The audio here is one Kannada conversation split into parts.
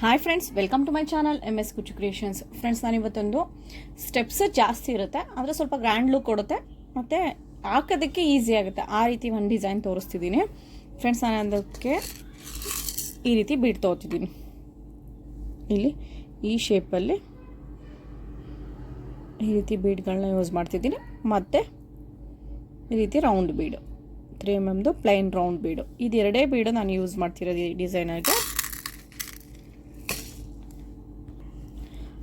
Hi friends, welcome to my channel MS Kucchu creations. Friends, ನಾನಿವತ್ತೊಂದು ಸ್ಟೆಪ್ಸ್ ಜಾಸ್ತಿ ಇರುತ್ತೆ, ಆದರೆ ಸ್ವಲ್ಪ ಗ್ರ್ಯಾಂಡ್ ಲುಕ್ ಕೊಡುತ್ತೆ ಮತ್ತು ಹಾಕೋದಕ್ಕೆ ಈಸಿ ಆಗುತ್ತೆ. ಆ ರೀತಿ ಒಂದು ಡಿಸೈನ್ ತೋರಿಸ್ತಿದ್ದೀನಿ ಫ್ರೆಂಡ್ಸ್. ನಾನು ಅದಕ್ಕೆ ಈ ರೀತಿ ಬೀಡ್ ತೊಗೊತಿದ್ದೀನಿ. ಇಲ್ಲಿ ಈ ಶೇಪಲ್ಲಿ ಈ ರೀತಿ ಬೀಡ್ಗಳನ್ನ ಯೂಸ್ ಮಾಡ್ತಿದ್ದೀನಿ. ಮತ್ತು ಈ ರೀತಿ ರೌಂಡ್ ಬೀಡು 3mm ಪ್ಲೈನ್ ರೌಂಡ್ ಬೀಡು, ಇದೆರಡೇ ಬೀಡು ನಾನು ಯೂಸ್ ಮಾಡ್ತಿರೋದು ಈ ಡಿಸೈನರ್ಗೆ.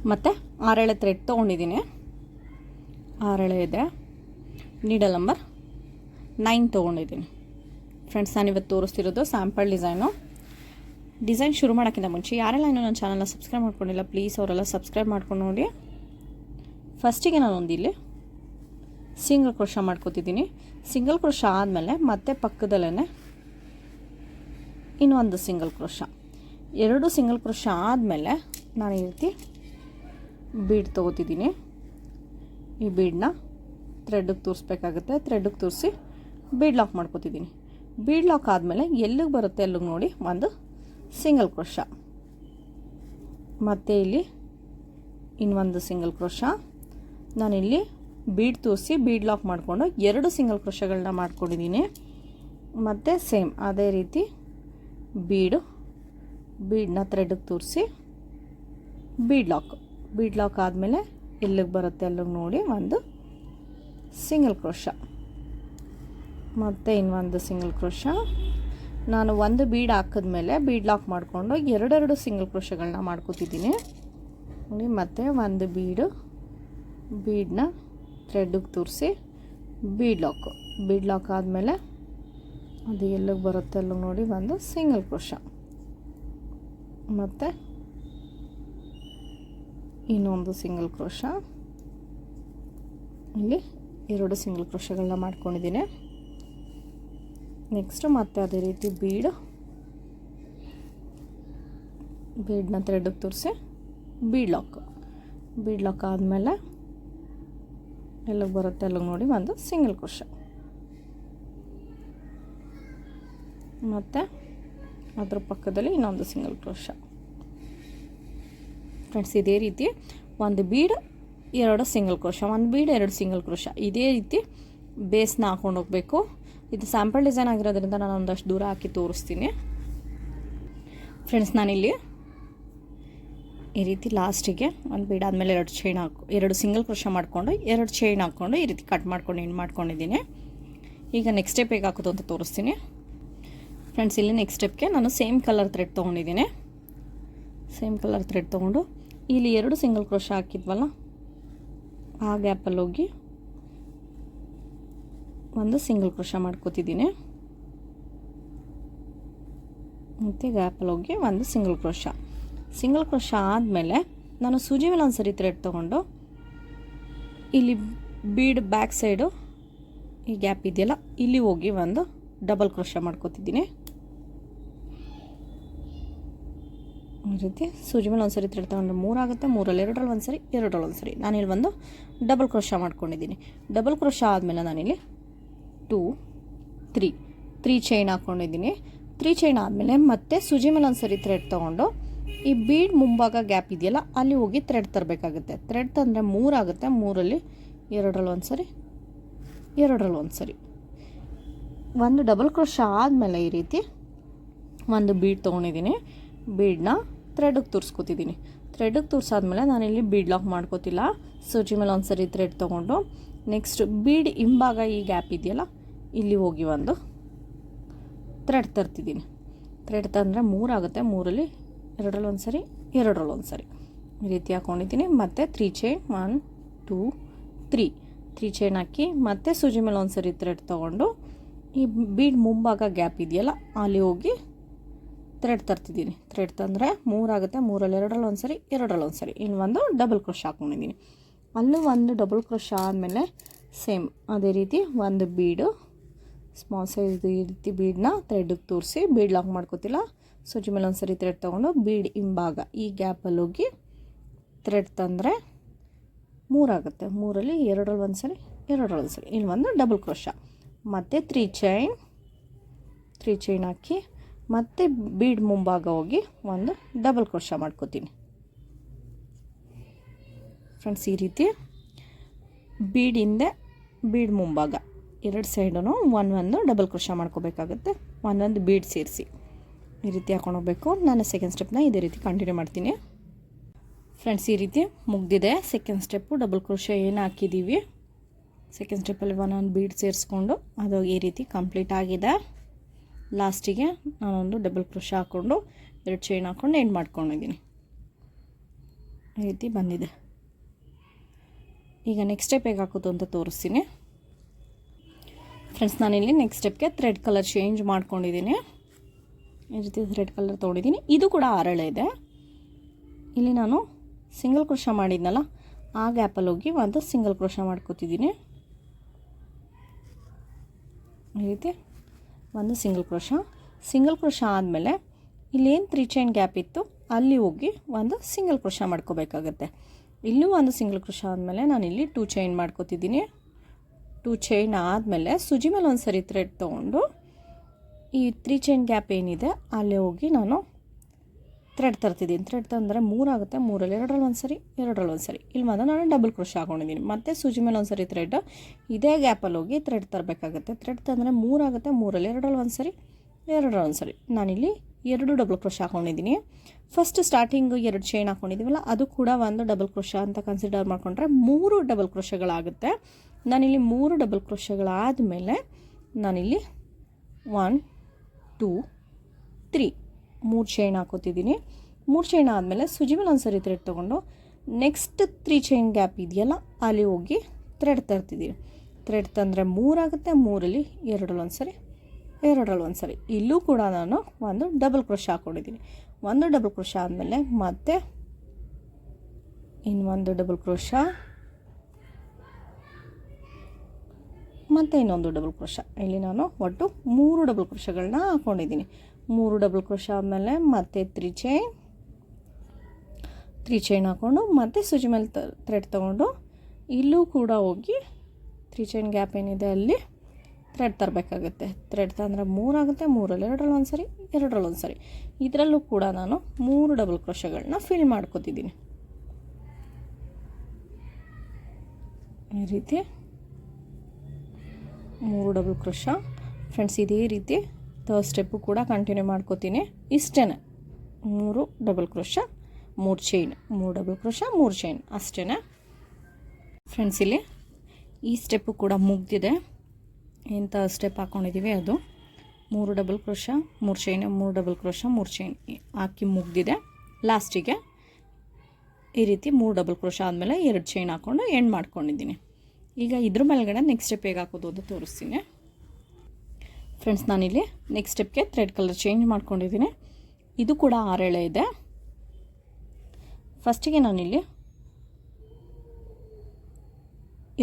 ಮತ್ತು 6 ಎಳೆ ಥ್ರೆಡ್ ತೊಗೊಂಡಿದ್ದೀನಿ. 6 ಎಳೆ ಇದೆ. ನೀಡಲ್ ನಂಬರ್ 9 ತೊಗೊಂಡಿದ್ದೀನಿ ಫ್ರೆಂಡ್ಸ್. ನಾನಿವತ್ತು ತೋರಿಸ್ತಿರೋದು ಸ್ಯಾಂಪಲ್ ಡಿಸೈನ್ ಶುರು ಮಾಡೋಕ್ಕಿಂತ ಮುಂಚೆ ಯಾರೆಲ್ಲ ಇನ್ನೂ ನನ್ನ ಚಾನಲ್ನ ಸಬ್ಸ್ಕ್ರೈಬ್ ಮಾಡ್ಕೊಂಡಿಲ್ಲ, ಪ್ಲೀಸ್ ಅವರೆಲ್ಲ ಸಬ್ಸ್ಕ್ರೈಬ್ ಮಾಡ್ಕೊಂಡು ನೋಡಿ. ಫಸ್ಟಿಗೆ ನಾನೊಂದು ಇಲ್ಲಿ ಸಿಂಗಲ್ ಕ್ರೋಶ ಮಾಡ್ಕೋತಿದ್ದೀನಿ. ಸಿಂಗಲ್ ಕ್ರೋಶ ಆದಮೇಲೆ ಮತ್ತೆ ಪಕ್ಕದಲ್ಲೇ ಇನ್ನೊಂದು ಸಿಂಗಲ್ ಕ್ರೋಶ, 2 ಸಿಂಗಲ್ ಕ್ರೋಶ ಆದಮೇಲೆ ನಾನು ಈ ರೀತಿ ಬೀಡ್ ತೊಗೋತಿದ್ದೀನಿ. ಈ ಬೀಡನ್ನ ಥ್ರೆಡ್ಗೆ ತೂರಿಸ್ಬೇಕಾಗುತ್ತೆ. ಥ್ರೆಡ್ಗೆ ತೂರಿಸಿ ಬೀಡ್ ಲಾಕ್ ಮಾಡ್ಕೋತಿದ್ದೀನಿ. ಬೀಡ್ ಲಾಕ್ ಆದಮೇಲೆ ಎಲ್ಲಿಗೆ ಬರುತ್ತೆ ಅಲ್ಲಿಗೆ ನೋಡಿ ಒಂದು ಸಿಂಗಲ್ ಕ್ರೋಶ, ಮತ್ತು ಇಲ್ಲಿ ಇನ್ನೊಂದು ಸಿಂಗಲ್ ಕ್ರೋಶ. ನಾನಿಲ್ಲಿ ಬೀಡ್ ತೂರಿಸಿ ಬೀಡ್ ಲಾಕ್ ಮಾಡಿಕೊಂಡು 2 ಸಿಂಗಲ್ ಕ್ರೋಶಗಳನ್ನ ಮಾಡ್ಕೊಂಡಿದ್ದೀನಿ. ಮತ್ತು ಸೇಮ್ ಅದೇ ರೀತಿ ಬೀಡನ್ನ ಥ್ರೆಡ್ಗೆ ತೂರಿಸಿ ಬೀಡ್ ಲಾಕ್ ಆದಮೇಲೆ ಎಲ್ಲಿಗೆ ಬರುತ್ತೆ ಅಲ್ಲಿಗೆ ನೋಡಿ ಒಂದು ಸಿಂಗಲ್ ಕ್ರೋಶ, ಮತ್ತು ಇನ್ನೊಂದು ಸಿಂಗಲ್ ಕ್ರೋಶ. ನಾನು ಒಂದು ಬೀಡ್ ಹಾಕಿದ್ಮೇಲೆ ಬೀಡ್ ಲಾಕ್ ಮಾಡಿಕೊಂಡು 2 ಸಿಂಗಲ್ ಕ್ರೋಶಗಳನ್ನ ಮಾಡ್ಕೋತಿದ್ದೀನಿ. ಮತ್ತು ಒಂದು ಬೀಡನ್ನ ಥ್ರೆಡ್ಗೆ ತೂರಿಸಿ ಬೀಡ್ ಲಾಕ್ ಆದಮೇಲೆ ಅದು ಎಲ್ಲಿಗೆ ಬರುತ್ತೆ ಅಲ್ಲಿಗೆ ನೋಡಿ ಒಂದು ಸಿಂಗಲ್ ಕ್ರೋಶ, ಮತ್ತು ಇನ್ನೊಂದು ಸಿಂಗಲ್ ಕ್ರೋಶ. ಇಲ್ಲಿ 2 ಸಿಂಗಲ್ ಕ್ರೋಶಗಳನ್ನ ಮಾಡ್ಕೊಂಡಿದ್ದೀನಿ. ನೆಕ್ಸ್ಟು ಮತ್ತೆ ಅದೇ ರೀತಿ ಬೀಡನ್ನ ಥ್ರೆಡ್ಗೆ ತೋರಿಸಿ ಬೀಡ್ ಲಾಕ್ ಆದಮೇಲೆ ಎಲ್ಲಿಗೆ ಬರುತ್ತೆ ಅಲ್ಲಿಗೆ ನೋಡಿ ಒಂದು ಸಿಂಗಲ್ ಕ್ರೋಶ, ಮತ್ತು ಅದ್ರ ಪಕ್ಕದಲ್ಲಿ ಇನ್ನೊಂದು ಸಿಂಗಲ್ ಕ್ರೋಶ. ಫ್ರೆಂಡ್ಸ್, ಇದೇ ರೀತಿ ಒಂದು ಬೀಡ್ 2 ಸಿಂಗಲ್ ಕ್ರೋಶ, ಒಂದು ಬೀಡ್ 2 ಸಿಂಗಲ್ ಕ್ರೋಶ, ಇದೇ ರೀತಿ ಬೇಸ್ನ ಹಾಕೊಂಡು ಹೋಗಬೇಕು. ಇದು ಸ್ಯಾಂಪಲ್ ಡಿಸೈನ್ ಆಗಿರೋದ್ರಿಂದ ನಾನು ಒಂದಷ್ಟು ದೂರ ಹಾಕಿ ತೋರಿಸ್ತೀನಿ ಫ್ರೆಂಡ್ಸ್. ನಾನಿಲ್ಲಿ ಈ ರೀತಿ ಲಾಸ್ಟಿಗೆ ಒಂದು ಬೀಡ್ ಆದಮೇಲೆ 2 ಸಿಂಗಲ್ ಕ್ರೋಶ ಮಾಡಿಕೊಂಡು 2 ಚೈನ್ ಹಾಕ್ಕೊಂಡು ಈ ರೀತಿ ಕಟ್ ಮಾಡ್ಕೊಂಡು ಎಂಡ್ ಮಾಡ್ಕೊಂಡಿದ್ದೀನಿ. ಈಗ ನೆಕ್ಸ್ಟ್ ಸ್ಟೆಪ್ ಹೇಗೆ ಹಾಕೋದು ಅಂತ ತೋರಿಸ್ತೀನಿ ಫ್ರೆಂಡ್ಸ್. ಇಲ್ಲಿ ನೆಕ್ಸ್ಟ್ ಸ್ಟೆಪ್ಗೆ ನಾನು ಸೇಮ್ ಕಲರ್ ಥ್ರೆಡ್ ತೊಗೊಂಡಿದ್ದೀನಿ. ಸೇಮ್ ಕಲರ್ ಥ್ರೆಡ್ ತೊಗೊಂಡು ಇಲ್ಲಿ 2 ಸಿಂಗಲ್ ಕ್ರೋಶ ಹಾಕಿದ್ವಲ್ಲ ಆ ಗ್ಯಾಪಲ್ಲಿ ಹೋಗಿ ಒಂದು ಸಿಂಗಲ್ ಕ್ರೋಶ ಮಾಡ್ಕೋತಿದ್ದೀನಿ. ಮತ್ತು ಗ್ಯಾಪಲ್ಲಿ ಹೋಗಿ ಒಂದು ಸಿಂಗಲ್ ಕ್ರೋಶ ಆದಮೇಲೆ ನಾನು ಸೂಜಿ ಮೇಲೆ ಒಂದು ಸರಿ ಥ್ರೆಡ್ ತೊಗೊಂಡು ಇಲ್ಲಿ ಬೀಡ್ ಬ್ಯಾಕ್ ಸೈಡು ಈ ಗ್ಯಾಪ್ ಇದೆಯಲ್ಲ ಇಲ್ಲಿ ಹೋಗಿ ಒಂದು ಡಬಲ್ ಕ್ರೋಶ ಮಾಡ್ಕೋತಿದ್ದೀನಿ. ಈ ರೀತಿ ಸೂಜಿ ಮೇಲೆ ಒಂದು ಸರಿ ಥ್ರೆಡ್ ತೊಗೊಂಡ್ರೆ 3 ಆಗುತ್ತೆ. 3ರಲ್ಲಿ 2ರಲ್ಲಿ ಒಂದು ಸರಿ, 2ರಲ್ಲಿ ಒಂದು ಸರಿ. ನಾನಿಲ್ಲಿ ಒಂದು ಡಬಲ್ ಕ್ರೋಶ ಮಾಡ್ಕೊಂಡಿದ್ದೀನಿ. ಡಬಲ್ ಕ್ರೋಶ ಆದಮೇಲೆ ನಾನಿಲ್ಲಿ 2 3 ಚೈನ್ ಹಾಕ್ಕೊಂಡಿದ್ದೀನಿ. 3 ಚೈನ್ ಆದಮೇಲೆ ಮತ್ತೆ ಸೂಜಿ ಮೇಲೆ ಒಂದು ಸರಿ ಥ್ರೆಡ್ ತೊಗೊಂಡು ಈ ಬೀಡ್ ಮುಂಭಾಗ ಗ್ಯಾಪ್ ಇದೆಯಲ್ಲ ಅಲ್ಲಿ ಹೋಗಿ ಥ್ರೆಡ್ ತರಬೇಕಾಗುತ್ತೆ. ಥ್ರೆಡ್ ತಂದರೆ 3 ಆಗುತ್ತೆ. 3ರಲ್ಲಿ 2ರಲ್ಲಿ ಒಂದು ಸರಿ, 2ರಲ್ಲಿ ಒಂದು ಸರಿ. ಒಂದು ಡಬಲ್ ಕ್ರೋಶ ಆದಮೇಲೆ ಈ ರೀತಿ ಒಂದು ಬೀಡ್ ತೊಗೊಂಡಿದ್ದೀನಿ. ಬೀಡನ್ನ ಥ್ರೆಡ್ಗೆ ತೂರಿಸ್ಕೊತಿದ್ದೀನಿ. ಥ್ರೆಡ್ಗೆ ತೂರಿಸಾದ್ಮೇಲೆ ನಾನಿಲ್ಲಿ ಬೀಡ್ ಲಾಕ್ ಮಾಡ್ಕೋತಿಲ್ಲ. ಸೂಜಿ ಮೇಲೆ ಒಂದು ಸರಿ ಥ್ರೆಡ್ ತೊಗೊಂಡು ನೆಕ್ಸ್ಟ್ ಬೀಡ್ ಹಿಂಭಾಗ ಈ ಗ್ಯಾಪ್ ಇದೆಯಲ್ಲ ಇಲ್ಲಿ ಹೋಗಿ ಒಂದು ಥ್ರೆಡ್ ತರ್ತಿದ್ದೀನಿ. ಥ್ರೆಡ್ ತಂದರೆ 3 ಆಗುತ್ತೆ. 3ರಲ್ಲಿ 2ರಲ್ಲಿ ಒಂದು ಸರಿ, 2ರಲ್ಲಿ ಒಂದು ಸರಿ ಈ ರೀತಿ ಹಾಕ್ಕೊಂಡಿದ್ದೀನಿ. ಮತ್ತು 3 ಚೈನ್ 1 2 3 ಚೈನ್ ಹಾಕಿ ಮತ್ತೆ ಸೂಜಿ ಮೇಲೆ ಒಂದು ಸರಿ ಥ್ರೆಡ್ ತೊಗೊಂಡು ಈ ಬೀಡ್ ಮುಂಭಾಗ ಗ್ಯಾಪ್ ಇದೆಯಲ್ಲ ಅಲ್ಲಿ ಹೋಗಿ ಥ್ರೆಡ್ ತರ್ತಿದ್ದೀನಿ. ಥ್ರೆಡ್ ತಂದರೆ 3 ಆಗುತ್ತೆ. 3ರಲ್ಲಿ 2ರಲ್ಲಿ ಒಂದು ಸರಿ, 2ರಲ್ಲಿ ಒಂದು ಸರಿ. ಇನ್ನೊಂದು ಡಬಲ್ ಕ್ರೋಶ ಹಾಕ್ಕೊಂಡಿದ್ದೀನಿ. ಅಲ್ಲೂ ಒಂದು ಡಬಲ್ ಕ್ರೋಶ ಆದಮೇಲೆ ಸೇಮ್ ಅದೇ ರೀತಿ ಒಂದು ಬೀಡು ಸ್ಮಾಲ್ ಸೈಜ್ ಈ ರೀತಿ ಬೀಡನ್ನ ಥ್ರೆಡ್ಗೆ ತೋರಿಸಿ ಬೀಡ್ ಲಾಕ್ ಮಾಡ್ಕೋತಿಲ್ಲ. ಸೂಜಿ ಮೇಲೆ ಒಂದು ಸರಿ ಥ್ರೆಡ್ ತೊಗೊಂಡು ಬೀಡ್ ಹಿಂಭಾಗ ಈ ಗ್ಯಾಪಲ್ಲಿ ಹೋಗಿ ಥ್ರೆಡ್ ತಂದರೆ 3 ಆಗುತ್ತೆ. 3ರಲ್ಲಿ 2ರಲ್ಲಿ ಒಂದು ಸರಿ, 2ರಲ್ಲಿ ಒಂದು ಸರಿ. ಇನ್ನೊಂದು ಡಬಲ್ ಕ್ರೋಶ ಮತ್ತು 3 ಚೈನ್ ಹಾಕಿ ಮತ್ತು ಬೀಡ್ ಮುಂಭಾಗ ಹೋಗಿ ಒಂದು ಡಬಲ್ ಕ್ರೋಶ ಮಾಡ್ಕೋತೀನಿ ಫ್ರೆಂಡ್ಸ್. ಈ ರೀತಿ ಬೀಡಿಂದ ಬೀಡ್ ಮುಂಭಾಗ ಎರಡು ಸೈಡೂ ಒಂದು ಡಬಲ್ ಕ್ರೋಶ ಮಾಡ್ಕೋಬೇಕಾಗುತ್ತೆ, ಒಂದೊಂದು ಬೀಡ್ ಸೇರಿಸಿ ಈ ರೀತಿ ಹಾಕೊಂಡು ಹೋಗಬೇಕು. ನಾನು ಸೆಕೆಂಡ್ ಸ್ಟೆಪ್ನ ಇದೇ ರೀತಿ ಕಂಟಿನ್ಯೂ ಮಾಡ್ತೀನಿ ಫ್ರೆಂಡ್ಸ್. ಈ ರೀತಿ ಮುಗ್ದಿದೆ ಸೆಕೆಂಡ್ ಸ್ಟೆಪ್ಪು. ಡಬಲ್ ಕ್ರೋಶ ಏನು ಹಾಕಿದ್ದೀವಿ ಸೆಕೆಂಡ್ ಸ್ಟೆಪ್ಪಲ್ಲಿ ಒಂದೊಂದು ಬೀಡ್ ಸೇರಿಸ್ಕೊಂಡು ಅದು ಈ ರೀತಿ ಕಂಪ್ಲೀಟ್ ಆಗಿದೆ. ಲಾಸ್ಟಿಗೆ ನಾನೊಂದು ಡಬಲ್ ಕ್ರೋಶ ಹಾಕ್ಕೊಂಡು ಎರಡು ಚೈನ್ ಹಾಕ್ಕೊಂಡು ಎಂಡ್ ಮಾಡ್ಕೊಂಡಿದ್ದೀನಿ. ಈ ರೀತಿ ಬಂದಿದೆ. ಈಗ ನೆಕ್ಸ್ಟ್ ಸ್ಟೆಪ್ ಹೇಗೆ ಹಾಕೋದು ಅಂತ ತೋರಿಸ್ತೀನಿ ಫ್ರೆಂಡ್ಸ್. ನಾನಿಲ್ಲಿ ನೆಕ್ಸ್ಟ್ ಸ್ಟೆಪ್ಗೆ ಥ್ರೆಡ್ ಕಲರ್ ಚೇಂಜ್ ಮಾಡ್ಕೊಂಡಿದ್ದೀನಿ. ಈ ರೀತಿ ಥ್ರೆಡ್ ಕಲರ್ ತೊಗೊಂಡಿದ್ದೀನಿ. ಇದು ಕೂಡ ಹರಳೆ ಇದೆ. ಇಲ್ಲಿ ನಾನು ಸಿಂಗಲ್ ಕ್ರೋಶ ಮಾಡಿದ್ನಲ್ಲ ಆ ಗ್ಯಾಪಲ್ಲಿ ಹೋಗಿ ಒಂದು ಸಿಂಗಲ್ ಕ್ರೋಶ ಮಾಡ್ಕೋತಿದ್ದೀನಿ. ಈ ರೀತಿ ಒಂದು ಸಿಂಗಲ್ ಕ್ರೋಶ ಆದಮೇಲೆ ಇಲ್ಲೇನು 3 ಚೈನ್ ಗ್ಯಾಪ್ ಇತ್ತು ಅಲ್ಲಿ ಹೋಗಿ ಒಂದು ಸಿಂಗಲ್ ಕ್ರೋಶ ಮಾಡ್ಕೋಬೇಕಾಗತ್ತೆ. ಇಲ್ಲೂ ಒಂದು ಸಿಂಗಲ್ ಕ್ರೋಶ ಆದಮೇಲೆ ನಾನಿಲ್ಲಿ 2 ಚೈನ್ ಮಾಡ್ಕೋತಿದ್ದೀನಿ. 2 ಚೈನ್ ಆದಮೇಲೆ ಸೂಜಿ ಮೇಲೆ ಒಂದು ಸರಿ ಥ್ರೆಡ್ ತೊಗೊಂಡು ಈ 3 ಚೈನ್ ಗ್ಯಾಪ್ ಏನಿದೆ ಅಲ್ಲಿ ಹೋಗಿ ನಾನು ಥ್ರೆಡ್ ತರ್ತಿದ್ದೀನಿ. ಥ್ರೆಡ್ ತಂದರೆ 3 ಆಗುತ್ತೆ, 3ರಲ್ಲಿ 2ರಲ್ಲಿ ಒಂದು ಸರಿ, 2ರಲ್ಲಿ ಒಂದು ಸರಿ. ಇಲ್ಲಿ ಮಾತ್ರ ನಾನು ಡಬಲ್ ಕ್ರೋಶ ಹಾಕೊಂಡಿದ್ದೀನಿ. ಮತ್ತು ಸೂಜಿ ಮೇಲೆ ಒಂದು ಸರಿ ಥ್ರೆಡ್ ಇದೇ ಗ್ಯಾಪಲ್ಲಿ ಹೋಗಿ ಥ್ರೆಡ್ ತರಬೇಕಾಗುತ್ತೆ. ಥ್ರೆಡ್ ತಂದರೆ 3 ಆಗುತ್ತೆ, 3ರಲ್ಲಿ 2ರಲ್ಲಿ ಒಂದು ಸರಿ, 2ರಲ್ಲಿ ಒಂದು ಸರಿ. ನಾನಿಲ್ಲಿ 2 ಡಬಲ್ ಕ್ರೋಶ ಹಾಕೊಂಡಿದ್ದೀನಿ. ಫಸ್ಟ್ ಸ್ಟಾರ್ಟಿಂಗು 2 ಚೈನ್ ಹಾಕ್ಕೊಂಡಿದ್ದೀವಲ್ಲ ಅದು ಕೂಡ ಒಂದು ಡಬಲ್ ಕ್ರೋಶ ಅಂತ ಕನ್ಸಿಡರ್ ಮಾಡಿಕೊಂಡ್ರೆ 3 ಡಬಲ್ ಕ್ರೋಶಗಳಾಗುತ್ತೆ. ನಾನಿಲ್ಲಿ 3 ಡಬಲ್ ಕ್ರೋಶಗಳಾದಮೇಲೆ ನಾನಿಲ್ಲಿ 1 2 3 3 ಚೈನ್ ಹಾಕೋತಿದ್ದೀನಿ. 3 ಚೈನ್ ಆದಮೇಲೆ ಸೂಜಿ ಮೇಲೆ ಒಂದು ಸರಿ ಥ್ರೆಡ್ ತೊಗೊಂಡು ನೆಕ್ಸ್ಟ್ 3 ಚೈನ್ ಗ್ಯಾಪ್ ಇದೆಯಲ್ಲ ಅಲ್ಲಿ ಹೋಗಿ ಥ್ರೆಡ್ ತರ್ತಿದ್ದೀನಿ. ಥ್ರೆಡ್ ತಂದರೆ 3 ಆಗುತ್ತೆ, 3ರಲ್ಲಿ 2ರಲ್ಲಿ ಒಂದು ಸರಿ, 2ರಲ್ಲಿ ಒಂದು ಸರಿ. ಇಲ್ಲೂ ಕೂಡ ನಾನು ಒಂದು ಡಬಲ್ ಕ್ರೋಶ ಹಾಕ್ಕೊಂಡಿದ್ದೀನಿ. ಒಂದು ಡಬಲ್ ಕ್ರೋಶ ಆದಮೇಲೆ ಮತ್ತೆ ಇನ್ನೊಂದು ಡಬಲ್ ಕ್ರೋಶ, ಮತ್ತು ಇನ್ನೊಂದು ಡಬಲ್ ಕ್ರೋಶ. ಇಲ್ಲಿ ನಾನು ಒಟ್ಟು 3 ಡಬಲ್ ಕ್ರೋಶಗಳನ್ನ ಹಾಕ್ಕೊಂಡಿದ್ದೀನಿ. 3 ಡಬಲ್ ಕ್ರೋಶ ಆದಮೇಲೆ ಮತ್ತೆ 3 ಚೈನ್ ಹಾಕ್ಕೊಂಡು ಮತ್ತೆ ಸೂಜಿ ಮೇಲೆ ಥ್ರೆಡ್ ತೊಗೊಂಡು ಇಲ್ಲೂ ಕೂಡ ಹೋಗಿ 3 ಚೈನ್ ಗ್ಯಾಪ್ ಏನಿದೆ ಅಲ್ಲಿ ಥ್ರೆಡ್ ತರಬೇಕಾಗುತ್ತೆ. ಥ್ರೆಡ್ ತಂದರೆ 3 ಆಗುತ್ತೆ, 3ರಲ್ಲಿ 2ರಲ್ಲಿ ಒಂದು ಸರಿ, 2ರಲ್ಲಿ ಒಂದು ಸರಿ. ಇದರಲ್ಲೂ ಕೂಡ ನಾನು 3 ಡಬಲ್ ಕ್ರೋಶಗಳನ್ನ ಫಿಲ್ ಮಾಡ್ಕೋತಿದ್ದೀನಿ. ಈ ರೀತಿ 3 ಡಬಲ್ ಕ್ರೋಶ ಫ್ರೆಂಡ್ಸ್. ಇದೇ ರೀತಿ ಥರ್ಡ್ ಸ್ಟೆಪ್ಪು ಕೂಡ ಕಂಟಿನ್ಯೂ ಮಾಡ್ಕೋತೀನಿ. ಇಷ್ಟೇ 3 double crochet 3 chain, 3 double crochet 3 chain ಅಷ್ಟೇ ಫ್ರೆಂಡ್ಸ್. ಇಲ್ಲಿ ಈ ಸ್ಟೆಪ್ಪು ಕೂಡ ಮುಗ್ದಿದೆ. ಎಂಥ ಸ್ಟೆಪ್ ಹಾಕ್ಕೊಂಡಿದ್ದೀವಿ ಅದು 3 double crochet 3 chain, 3 double crochet 3 chain ಹಾಕಿ ಮುಗ್ದಿದೆ. ಲಾಸ್ಟಿಗೆ ಈ ರೀತಿ 3 ಡಬಲ್ ಕ್ರೋಶ ಆದಮೇಲೆ 2 ಚೈನ್ ಹಾಕ್ಕೊಂಡು ಎಂಡ್ ಮಾಡ್ಕೊಂಡಿದ್ದೀನಿ. ಈಗ ಇದ್ರ ಮೇಲ್ಗಡೆ ನೆಕ್ಸ್ಟ್ ಸ್ಟೆಪ್ ಹೇಗೆ ಹಾಕೋದು ಅಂತ ತೋರಿಸ್ತೀನಿ ಫ್ರೆಂಡ್ಸ್. ನಾನಿಲ್ಲಿ ನೆಕ್ಸ್ಟ್ ಸ್ಟೆಪ್ಗೆ ಥ್ರೆಡ್ ಕಲರ್ ಚೇಂಜ್ ಮಾಡ್ಕೊಂಡಿದ್ದೀನಿ. ಇದು ಕೂಡ 6 ಎಳೆ ಇದೆ. ಫಸ್ಟಿಗೆ ನಾನಿಲ್ಲಿ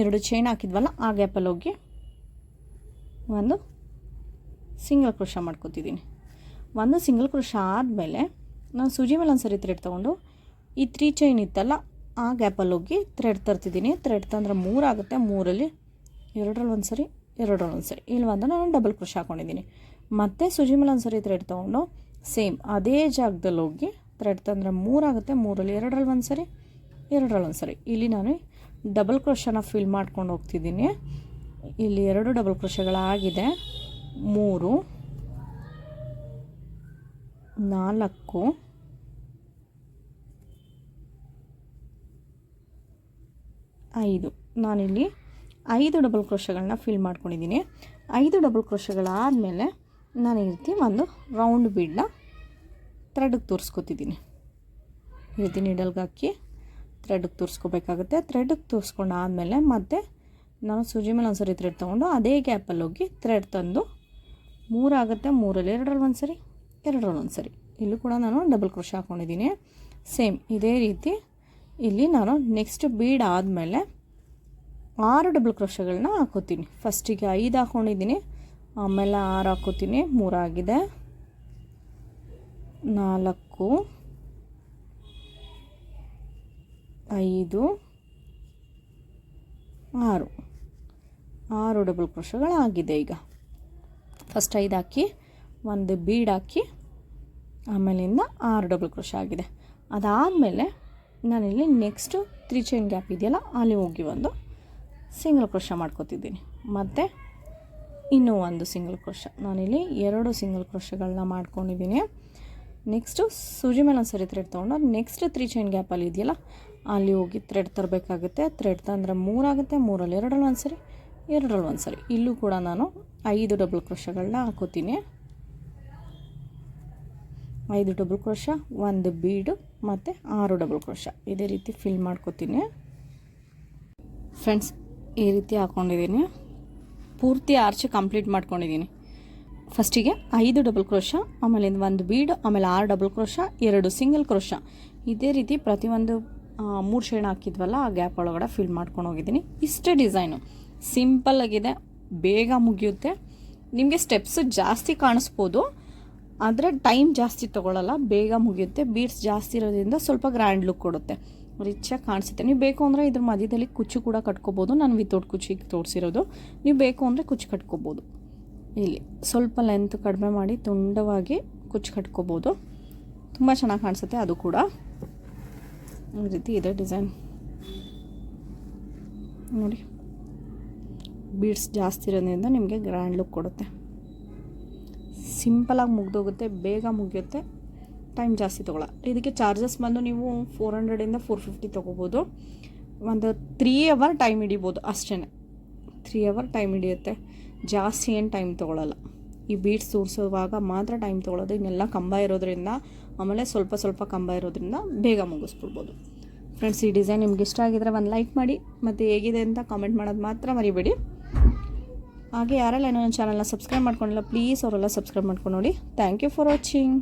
2 ಚೈನ್ ಹಾಕಿದ್ವಲ್ಲ ಆ ಗ್ಯಾಪಲ್ಲಿ ಹೋಗಿ ಒಂದು ಸಿಂಗಲ್ ಕ್ರೋಶ ಮಾಡ್ಕೋತಿದ್ದೀನಿ. ಒಂದು ಸಿಂಗಲ್ ಕ್ರೋಶ ಆದಮೇಲೆ ನಾನು ಸೂಜಿ ಮೇಲೆ ಒಂದು ಸರಿ ಥ್ರೆಡ್ ತೊಗೊಂಡು ಈ 3 ಚೈನ್ ಇತ್ತಲ್ಲ ಆ ಗ್ಯಾಪಲ್ಲಿ ಹೋಗಿ ಥ್ರೆಡ್ ತರ್ತಿದ್ದೀನಿ. ಥ್ರೆಡ್ ತಂದರೆ 3 ಆಗುತ್ತೆ, 3ರಲ್ಲಿ 2ರಲ್ಲಿ ಒಂದು ಸರಿ, 2ರಲ್ಲಿ ಒಂದು ಸರಿ. ಇಲ್ಲಿ ಒಂದು ನಾನು ಡಬಲ್ ಕ್ರೋಶ ಹಾಕ್ಕೊಂಡಿದ್ದೀನಿ. ಮತ್ತು ಸೂಜಿ ಮೇಲೆ ಒಂದು ಸರಿ ಥ್ರೆಡ್ ತೊಗೊಂಡು ಸೇಮ್ ಅದೇ ಜಾಗದಲ್ಲಿ ಹೋಗಿ ಥ್ರೆಡ್ ತಂದರೆ 3 ಆಗುತ್ತೆ, 3ರಲ್ಲಿ 2ರಲ್ಲಿ ಒಂದು ಸರಿ, 2ರಲ್ಲಿ ಒಂದು ಸರಿ. ಇಲ್ಲಿ ನಾನು ಡಬಲ್ ಕ್ರೋಶನ ಫಿಲ್ ಮಾಡ್ಕೊಂಡು ಹೋಗ್ತಿದ್ದೀನಿ. ಇಲ್ಲಿ 2 ಡಬಲ್ ಕ್ರೋಶಗಳಾಗಿದೆ. 3 4 5 ನಾನಿಲ್ಲಿ 5 ಡಬಲ್ ಕ್ರೋಶಗಳನ್ನ ಫಿಲ್ ಮಾಡ್ಕೊಂಡಿದ್ದೀನಿ. 5 ಡಬಲ್ ಕ್ರೋಶಗಳಾದಮೇಲೆ ನಾನು ಈ ರೀತಿ ಒಂದು ರೌಂಡ್ ಬೀಡನ್ನ ಥ್ರೆಡ್ಗೆ ತೋರಿಸ್ಕೊತಿದ್ದೀನಿ. ಈ ರೀತಿ ನೀಡಲ್ಗೆ ಹಾಕಿ ಥ್ರೆಡ್ಗೆ ತೋರಿಸ್ಕೋಬೇಕಾಗುತ್ತೆ. ಥ್ರೆಡ್ಗೆ ತೋರಿಸ್ಕೊಂಡಾದಮೇಲೆ ಮತ್ತೆ ನಾನು ಸೂಜಿ ಮೇಲೆ ಒಂದು ಸರಿ ಥ್ರೆಡ್ ತೊಗೊಂಡು ಅದೇ ಗ್ಯಾಪಲ್ಲಿ ಹೋಗಿ ಥ್ರೆಡ್ ತಂದು 3 ಆಗುತ್ತೆ, 3ರಲ್ಲಿ 2ರಲ್ಲಿ ಒಂದು ಸರಿ, 2ರಲ್ಲಿ ಒಂದು ಸರಿ. ಇಲ್ಲೂ ಕೂಡ ನಾನು ಡಬಲ್ ಕ್ರೋಶ ಹಾಕ್ಕೊಂಡಿದ್ದೀನಿ. ಸೇಮ್ ಇದೇ ರೀತಿ ಇಲ್ಲಿ ನಾನು ನೆಕ್ಸ್ಟ್ ಬೀಡ್ ಆದಮೇಲೆ 6 ಡಬಲ್ ಕ್ರೋಶಗಳನ್ನ ಹಾಕೋತೀನಿ. ಫಸ್ಟಿಗೆ 5 ಹಾಕ್ಕೊಂಡಿದ್ದೀನಿ, ಆಮೇಲೆ 6 ಹಾಕೋತೀನಿ. 3 ಆಗಿದೆ, 4 5 6 ಡಬಲ್ ಕ್ರೋಶಗಳಾಗಿದೆ. ಈಗ ಫಸ್ಟ್ 5 ಹಾಕಿ ಒಂದು ಬೀಡ್ ಹಾಕಿ ಆಮೇಲಿಂದ 6 ಡಬಲ್ ಕ್ರೋಶಾ ಆಗಿದೆ. ಅದಾದಮೇಲೆ ನಾನಿಲ್ಲಿ ನೆಕ್ಸ್ಟು 3 ಚೈನ್ ಗ್ಯಾಪ್ ಇದೆಯಲ್ಲ ಅಲ್ಲಿ ಹೋಗಿ ಒಂದು ಸಿಂಗಲ್ ಕ್ರೋಶಾ ಮಾಡ್ಕೋತಿದ್ದೀನಿ. ಮತ್ತು ಇನ್ನೂ ಒಂದು ಸಿಂಗಲ್ ಕ್ರೋಶಾ, ನಾನಿಲ್ಲಿ 2 ಸಿಂಗಲ್ ಕ್ರೋಶಾಗಳನ್ನ ಮಾಡ್ಕೊಂಡಿದ್ದೀನಿ. ನೆಕ್ಸ್ಟು ಸೂಜಿ ಮೇಲೆ ಒಂದು ಸರಿ ಥ್ರೆಡ್ ತೊಗೊಂಡು ನೆಕ್ಸ್ಟ್ 3 ಚೈನ್ ಗ್ಯಾಪಲ್ಲಿ ಇದೆಯಲ್ಲ ಅಲ್ಲಿ ಹೋಗಿ ಥ್ರೆಡ್ ತರಬೇಕಾಗುತ್ತೆ. ಥ್ರೆಡ್ ತಂದರೆ 3 ಆಗುತ್ತೆ, 3ರಲ್ಲಿ 2ರಲ್ಲಿ ಒಂದು ಸರಿ, 2ರಲ್ಲಿ ಒಂದು ಸರಿ. ಇಲ್ಲೂ ಕೂಡ ನಾನು 5 ಡಬಲ್ ಕ್ರೋಶಾಗಳನ್ನ ಹಾಕೋತೀನಿ. 5 ಡಬಲ್ ಕ್ರೋಶಾ, 1 ಬೀಡು ಮತ್ತು 6 ಡಬಲ್ ಕ್ರೋಶಾ ಇದೇ ರೀತಿ ಫಿಲ್ ಮಾಡ್ಕೋತೀನಿ. ಫ್ರೆಂಡ್ಸ್, ಈ ರೀತಿ ಹಾಕ್ಕೊಂಡಿದ್ದೀನಿ. ಪೂರ್ತಿ ಆರ್ಚ್ ಕಂಪ್ಲೀಟ್ ಮಾಡ್ಕೊಂಡಿದ್ದೀನಿ. ಫಸ್ಟಿಗೆ 5 ಡಬಲ್ ಕ್ರೋಶಾ, ಆಮೇಲೆ 1 ಬೀಡ್, ಆಮೇಲೆ 6 ಡಬಲ್ ಕ್ರೋಶಾ, 2 ಸಿಂಗಲ್ ಕ್ರೋಶಾ. ಇದೇ ರೀತಿ ಪ್ರತಿಯೊಂದು 3 ಚೈನ್ ಹಾಕಿದ್ವಲ್ಲ ಆ ಗ್ಯಾಪ್ ಒಳಗಡೆ ಫಿಲ್ ಮಾಡ್ಕೊಂಡು ಹೋಗಿದ್ದೀನಿ. ಇಷ್ಟೇ ಡಿಸೈನು, ಸಿಂಪಲ್ಲಾಗಿದೆ, ಬೇಗ ಮುಗಿಯುತ್ತೆ. ನಿಮಗೆ ಸ್ಟೆಪ್ಸು ಜಾಸ್ತಿ ಕಾಣಿಸ್ಬೋದು, ಆದರೆ ಟೈಮ್ ಜಾಸ್ತಿ ತೊಗೊಳ್ಳಲ್ಲ, ಬೇಗ ಮುಗಿಯುತ್ತೆ. ಬೀಡ್ಸ್ ಜಾಸ್ತಿ ಇರೋದ್ರಿಂದ ಸ್ವಲ್ಪ ಗ್ರ್ಯಾಂಡ್ ಲುಕ್ ಕೊಡುತ್ತೆ, ರಿಚಾಗಿ ಕಾಣಿಸುತ್ತೆ. ನೀವು ಬೇಕು ಅಂದರೆ ಇದ್ರ ಮಧ್ಯದಲ್ಲಿ ಕುಚ್ಚು ಕೂಡ ಕಟ್ಕೋಬೋದು. ನಾನು ವಿತೌಟ್ ಕುಚ್ಚಿಗೆ ತೋರಿಸಿರೋದು. ನೀವು ಬೇಕು ಅಂದರೆ ಕುಚ್ಚು ಕಟ್ಕೋಬೋದು. ಇಲ್ಲಿ ಸ್ವಲ್ಪ ಲೆಂತ್ ಕಡಿಮೆ ಮಾಡಿ ತುಂಡವಾಗಿ ಕುಚ್ಚು ಕಟ್ಕೋಬೋದು, ತುಂಬ ಚೆನ್ನಾಗಿ ಕಾಣಿಸುತ್ತೆ. ಅದು ಕೂಡ ಈ ರೀತಿ ಇದೆ ಡಿಸೈನ್ ನೋಡಿ. ಬೀಡ್ಸ್ ಜಾಸ್ತಿ ಇರೋದ್ರಿಂದ ನಿಮಗೆ ಗ್ರ್ಯಾಂಡ್ ಲುಕ್ ಕೊಡುತ್ತೆ. ಸಿಂಪಲಾಗಿ ಮುಗ್ದೋಗುತ್ತೆ, ಬೇಗ ಮುಗಿಯುತ್ತೆ, ಟೈಮ್ ಜಾಸ್ತಿ ತೊಗೊಳ. ಇದಕ್ಕೆ ಚಾರ್ಜಸ್ ಬಂದು ನೀವು 400ಇಂದ 450 ತೊಗೋಬೋದು. ಒಂದು 3 ಅವರ್ ಟೈಮ್ ಹಿಡಿಬೋದು ಅಷ್ಟೇ. 3 ಅವರ್ ಟೈಮ್ ಹಿಡಿಯುತ್ತೆ, ಜಾಸ್ತಿ ಏನು ಟೈಮ್ ತೊಗೊಳ್ಳಲ್ಲ. ಈ ಬೀಡ್ಸ್ ತೋರಿಸುವಾಗ ಮಾತ್ರ ಟೈಮ್ ತೊಗೊಳ್ಳೋದು. ಇನ್ನೆಲ್ಲ ಕಂಬ ಇರೋದ್ರಿಂದ, ಆಮೇಲೆ ಸ್ವಲ್ಪ ಕಂಬ ಇರೋದ್ರಿಂದ ಬೇಗ ಮುಗಿಸ್ಬಿಡ್ಬೋದು. ಫ್ರೆಂಡ್ಸ್, ಈ ಡಿಸೈನ್ ನಿಮ್ಗೆ ಇಷ್ಟ ಆಗಿದ್ರೆ ಒಂದು ಲೈಕ್ ಮಾಡಿ, ಮತ್ತು ಹೇಗಿದೆ ಅಂತ ಕಾಮೆಂಟ್ ಮಾಡೋದು ಮಾತ್ರ ಮರಿಬೇಡಿ. ಹಾಗೆ ಯಾರೆಲ್ಲ ಏನೋ ನನ್ನ ಚಾನಲ್ನ ಸಬ್ಸ್ಕ್ರೈಬ್ ಮಾಡ್ಕೊಂಡಿಲ್ಲ ಪ್ಲೀಸ್ ಅವರೆಲ್ಲ ಸಬ್ಸ್ಕ್ರೈಬ್ ಮಾಡ್ಕೊಂಡು ನೋಡಿ. Thank you for watching.